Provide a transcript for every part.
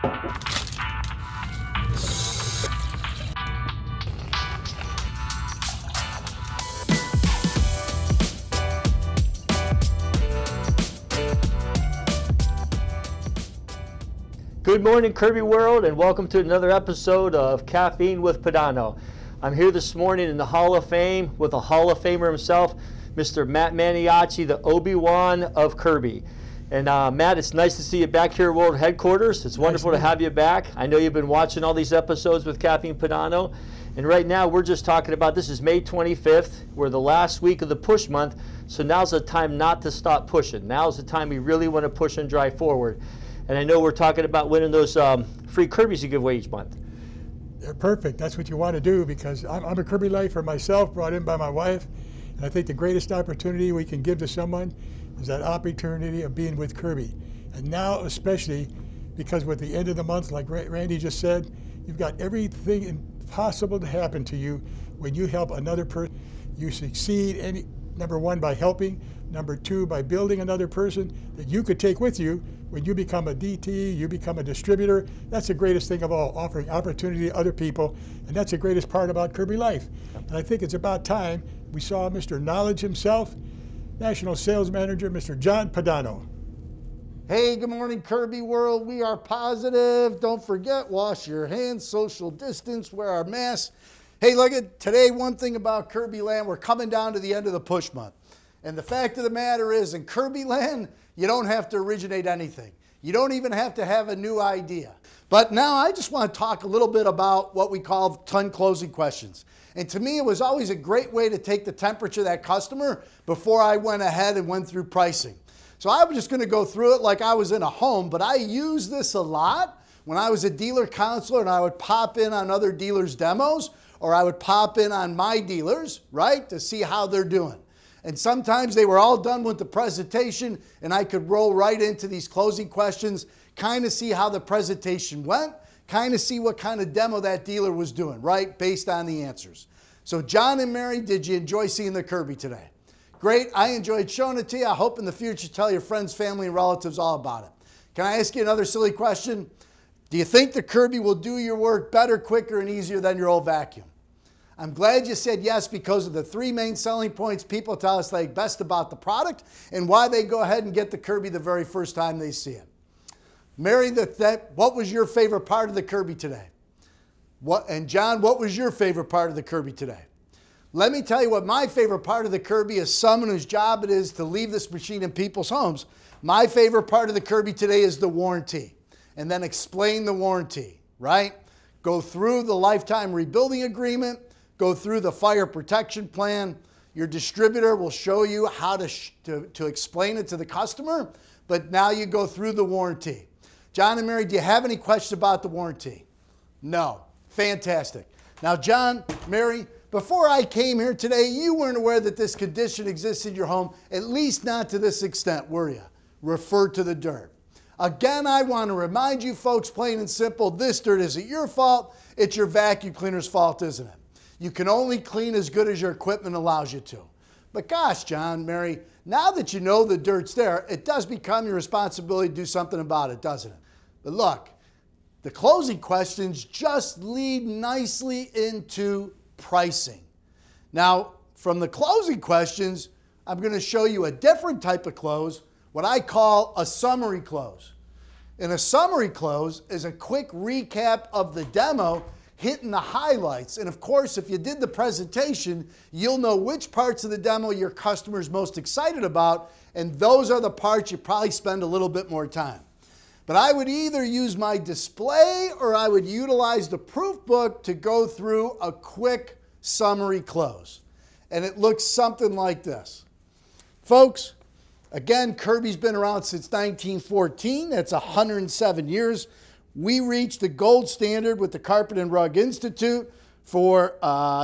Good morning, Kirby World, and welcome to another episode of Caffeine with Pedano. I'm here this morning in the Hall of Fame with a Hall of Famer himself, Mr. Matt Maniaci, the Obi-Wan of Kirby. And Matt, it's nice to see you back here at World Headquarters. It's wonderful to have you back. I know you've been watching all these episodes with Caffeine Pedano. And right now we're just talking about, this is May 25th. We're the last week of the push month. So now's the time not to stop pushing. Now's the time we really want to push and drive forward. And I know we're talking about winning those free Kirby's you give away each month. They're perfect. That's what you want to do, because I'm a Kirby lifer myself, brought in by my wife. And I think the greatest opportunity we can give to someone is that opportunity of being with Kirby. And now especially, because with the end of the month, like Randy just said, you've got everything possible to happen to you when you help another person. You succeed, number one, by helping. Number two, by building another person that you could take with you when you become a DT, you become a distributor. That's the greatest thing of all, offering opportunity to other people. And that's the greatest part about Kirby Life. And I think it's about time we saw Mr. Knowledge himself, National Sales Manager, Mr. John Pedano. Hey, good morning, Kirby World. We are positive. Don't forget, wash your hands, social distance, wear our masks. Hey, look at today, one thing about Kirby Land, we're coming down to the end of the push month. And the fact of the matter is, in Kirby Land, you don't have to originate anything. You don't even have to have a new idea. But now I just want to talk a little bit about what we call ton closing questions. And to me, it was always a great way to take the temperature of that customer before I went ahead and went through pricing. So I'm just going to go through it like I was in a home, but I use this a lot when I was a dealer counselor and I would pop in on other dealers' demos, or I would pop in on my dealers, right, to see how they're doing. And sometimes they were all done with the presentation and I could roll right into these closing questions, kind of see how the presentation went, kind of see what kind of demo that dealer was doing, right, based on the answers. So John and Mary, did you enjoy seeing the Kirby today? Great, I enjoyed showing it to you. I hope in the future you tell your friends, family, and relatives all about it. Can I ask you another silly question? Do you think the Kirby will do your work better, quicker, and easier than your old vacuum? I'm glad you said yes, because of the three main selling points people tell us they like best about the product and why they go ahead and get the Kirby the very first time they see it. Mary, what was your favorite part of the Kirby today? And John, what was your favorite part of the Kirby today? Let me tell you what my favorite part of the Kirby is. Someone whose job it is to leave this machine in people's homes. My favorite part of the Kirby today is the warranty. And then explain the warranty, right? Go through the lifetime rebuilding agreement. Go through the fire protection plan. Your distributor will show you how to explain it to the customer, but now you go through the warranty. John and Mary, do you have any questions about the warranty? No. Fantastic. Now, John, Mary, before I came here today, you weren't aware that this condition exists in your home, at least not to this extent, were you? Refer to the dirt. Again, I want to remind you folks, plain and simple, this dirt isn't your fault. It's your vacuum cleaner's fault, isn't it? You can only clean as good as your equipment allows you to. But gosh, John, Mary, now that you know the dirt's there, it does become your responsibility to do something about it, doesn't it? But look, the closing questions just lead nicely into pricing. Now, from the closing questions, I'm going to show you a different type of close, what I call a summary close. And a summary close is a quick recap of the demo, hitting the highlights. And of course, if you did the presentation, you'll know which parts of the demo your customer's most excited about, and those are the parts you probably spend a little bit more time. But I would either use my display or I would utilize the proof book to go through a quick summary close. And it looks something like this. Folks, again, Kirby's been around since 1914. That's 107 years. We reached the gold standard with the Carpet and Rug Institute for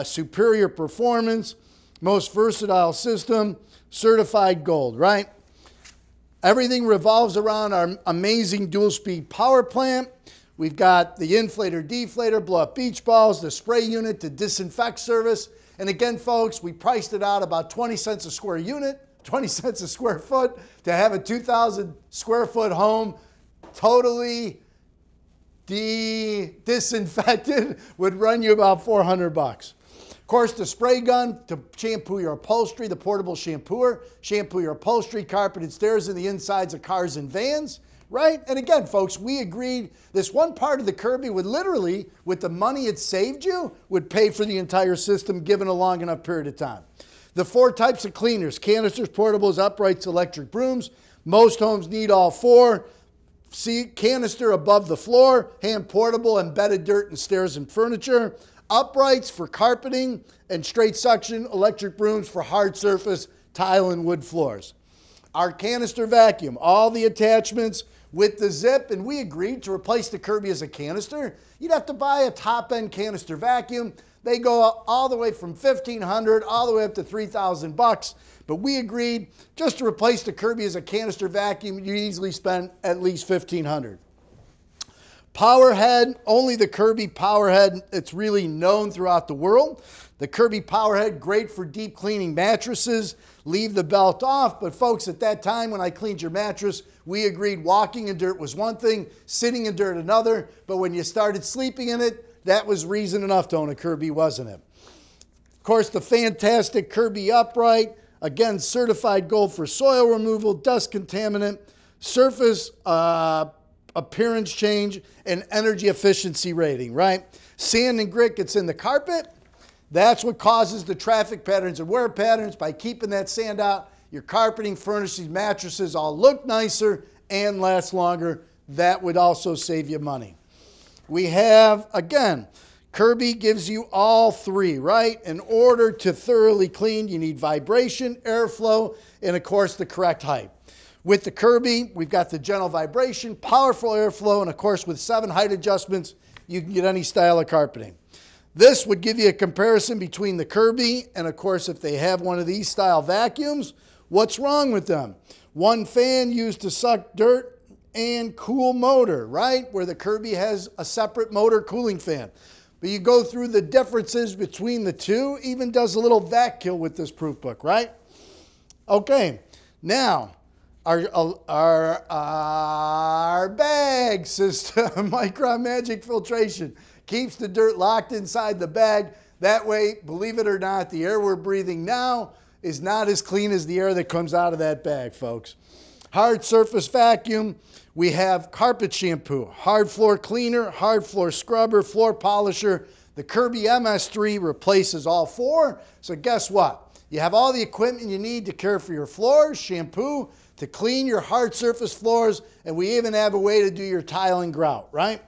superior performance, most versatile system, certified gold, right? Everything revolves around our amazing dual-speed power plant. We've got the inflator, deflator, blow-up beach balls, the spray unit to disinfect service. And again, folks, we priced it out about 20 cents a square unit, 20 cents a square foot to have a 2,000 square foot home totally disinfected would run you about 400 bucks. Of course, the spray gun to shampoo your upholstery, the portable shampooer, shampoo your upholstery, carpeted stairs, and the insides of cars and vans, right? And again, folks, we agreed this one part of the Kirby would literally, with the money it saved you, would pay for the entire system given a long enough period of time. The 4 types of cleaners: canisters, portables, uprights, electric brooms. Most homes need all 4. See, canister above the floor, hand portable, embedded dirt in stairs and furniture. Uprights for carpeting, and straight suction electric brooms for hard surface tile and wood floors. Our canister vacuum, all the attachments with the zip, and we agreed to replace the Kirby as a canister. You'd have to buy a top-end canister vacuum. They go all the way from $1,500 all the way up to $3,000 but we agreed just to replace the Kirby as a canister vacuum, you easily spend at least $1,500. Power head, only the Kirby power head, it's really known throughout the world. The Kirby power head, great for deep cleaning mattresses. Leave the belt off, but folks, at that time when I cleaned your mattress, we agreed walking in dirt was one thing, sitting in dirt another, but when you started sleeping in it, that was reason enough to own a Kirby, wasn't it? Of course, the fantastic Kirby upright, again, certified gold for soil removal, dust contaminant, surface appearance change, and energy efficiency rating, right? Sand and grit gets in the carpet. That's what causes the traffic patterns and wear patterns. By keeping that sand out, your carpeting, furnishings, mattresses all look nicer and last longer. That would also save you money. We have, again, Kirby gives you all three, right? In order to thoroughly clean, you need vibration, airflow, and of course the correct height. With the Kirby, we've got the gentle vibration, powerful airflow, and of course with 7 height adjustments, you can get any style of carpeting. This would give you a comparison between the Kirby and of course if they have one of these style vacuums, what's wrong with them? One fan used to suck dirt and cool motor, right? Where the Kirby has a separate motor cooling fan. But you go through the differences between the two, even does a little vac kill with this proof book, right? Okay, now our bag system, Micron Magic Filtration, keeps the dirt locked inside the bag. That way, believe it or not, the air we're breathing now is not as clean as the air that comes out of that bag, folks. Hard surface vacuum, we have carpet shampoo, hard floor cleaner, hard floor scrubber, floor polisher. The Kirby MS3 replaces all 4. So guess what? You have all the equipment you need to care for your floors, shampoo, to clean your hard surface floors, and we even have a way to do your tile and grout, right?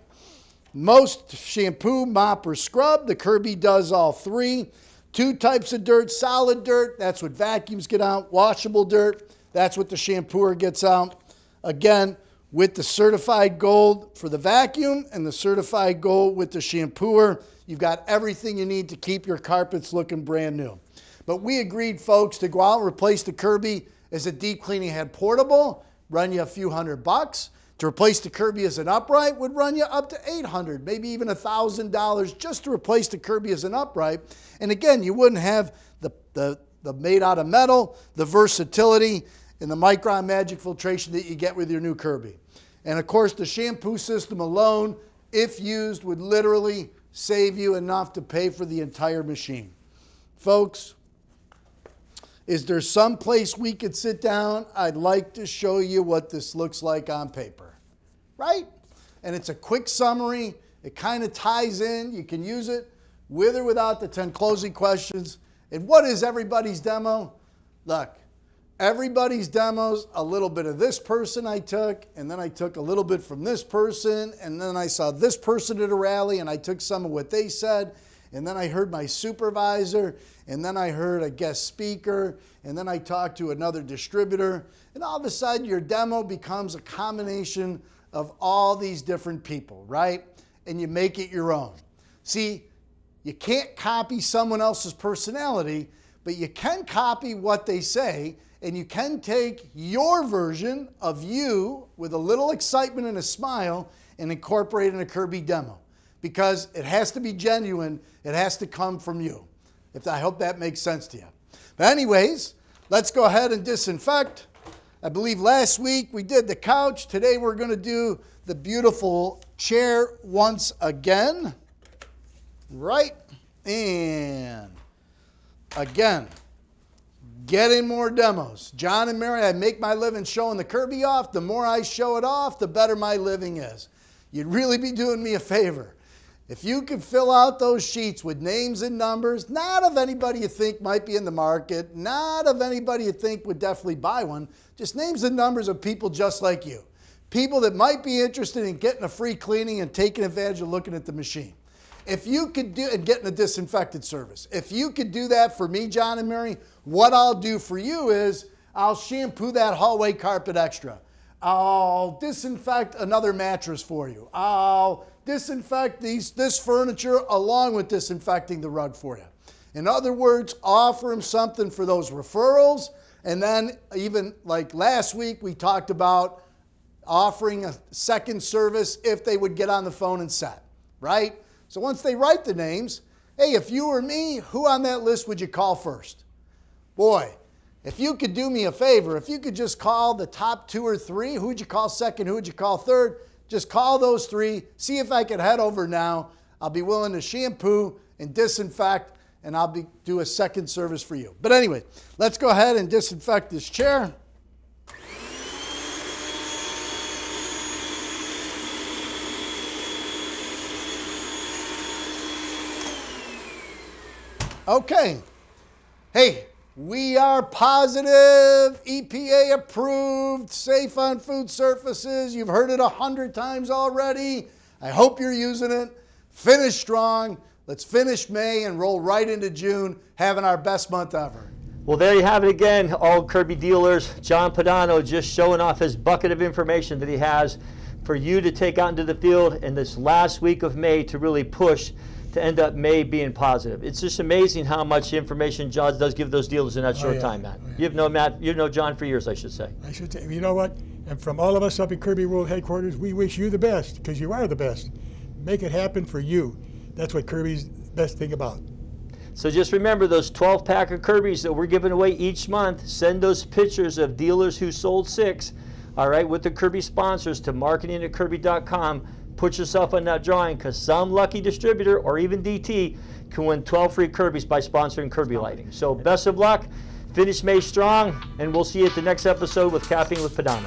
Most shampoo, mop, or scrub, the Kirby does all 3. 2 types of dirt, solid dirt, that's what vacuums get out. Washable dirt, that's what the shampooer gets out. Again, with the certified gold for the vacuum and the certified gold with the shampooer, you've got everything you need to keep your carpets looking brand new. But we agreed, folks, to go out and replace the Kirby as a deep cleaning head portable, run you a few $100. To replace the Kirby as an upright would run you up to $800, maybe even $1,000 just to replace the Kirby as an upright. And again, you wouldn't have the made out of metal, the versatility, and the Micron Magic Filtration that you get with your new Kirby. And of course, the shampoo system alone, if used, would literally save you enough to pay for the entire machine. Folks, is there some place we could sit down? I'd like to show you what this looks like on paper, right? And it's a quick summary. It kind of ties in. You can use it with or without the 10 closing questions. And what is everybody's demo? Look, everybody's demos, a little bit of this person I took, and then I took a little bit from this person, and then I saw this person at a rally, and I took some of what they said, and then I heard my supervisor, and then I heard a guest speaker, and then I talked to another distributor, and all of a sudden your demo becomes a combination of all these different people, right? And you make it your own. See, you can't copy someone else's personality, but you can copy what they say, and you can take your version of you with a little excitement and a smile and incorporate it in a Kirby demo. Because it has to be genuine, it has to come from you. I hope that makes sense to you. But anyways, let's go ahead and disinfect. I believe last week we did the couch. Today we're going to do the beautiful chair once again. Right? And again, getting more demos. John and Mary, I make my living showing the Kirby off. The more I show it off, the better my living is. You'd really be doing me a favor. If you could fill out those sheets with names and numbers, not of anybody you think might be in the market, not of anybody you think would definitely buy one, just names and numbers of people just like you. People that might be interested in getting a free cleaning and taking advantage of looking at the machine. If you could do, and getting a disinfected service. If you could do that for me, John and Mary, what I'll do for you is I'll shampoo that hallway carpet extra. I'll disinfect another mattress for you. I'll disinfect this furniture along with disinfecting the rug for you. In other words, offer them something for those referrals. And then even like last week, we talked about offering a second service if they would get on the phone and set, right? So once they write the names, hey, if you were me, who on that list would you call first? Boy, if you could do me a favor, if you could just call the top 2 or 3, who would you call second, who would you call third? Just call those 3, see if I could head over now. I'll be willing to shampoo and disinfect, and I'll do a second service for you. But anyway, let's go ahead and disinfect this chair. Okay. Hey, we are positive, EPA approved, safe on food surfaces. You've heard it 100 times already. I hope you're using it. Finish strong. Let's finish May and roll right into June, having our best month ever. Well, there you have it again, all Kirby dealers. John Pedano just showing off his bucket of information that he has for you to take out into the field in this last week of May to really push to end up May being positive. It's just amazing how much information John does give those dealers in that short time, Matt. You've known Matt, you've known John for years, I should say. I should say, you know what? And from all of us up at Kirby World Headquarters, we wish you the best, because you are the best. Make it happen for you. That's what Kirby's best thing about. So just remember those 12-pack of Kirby's that we're giving away each month. Send those pictures of dealers who sold 6, all right, with the Kirby sponsors to marketing@kirby.com. Put yourself in that drawing, because some lucky distributor or even DT can win 12 free Kirby's by sponsoring Kirby Lighting. So best of luck, finish May strong, and we'll see you at the next episode with Caffeine with Pedano.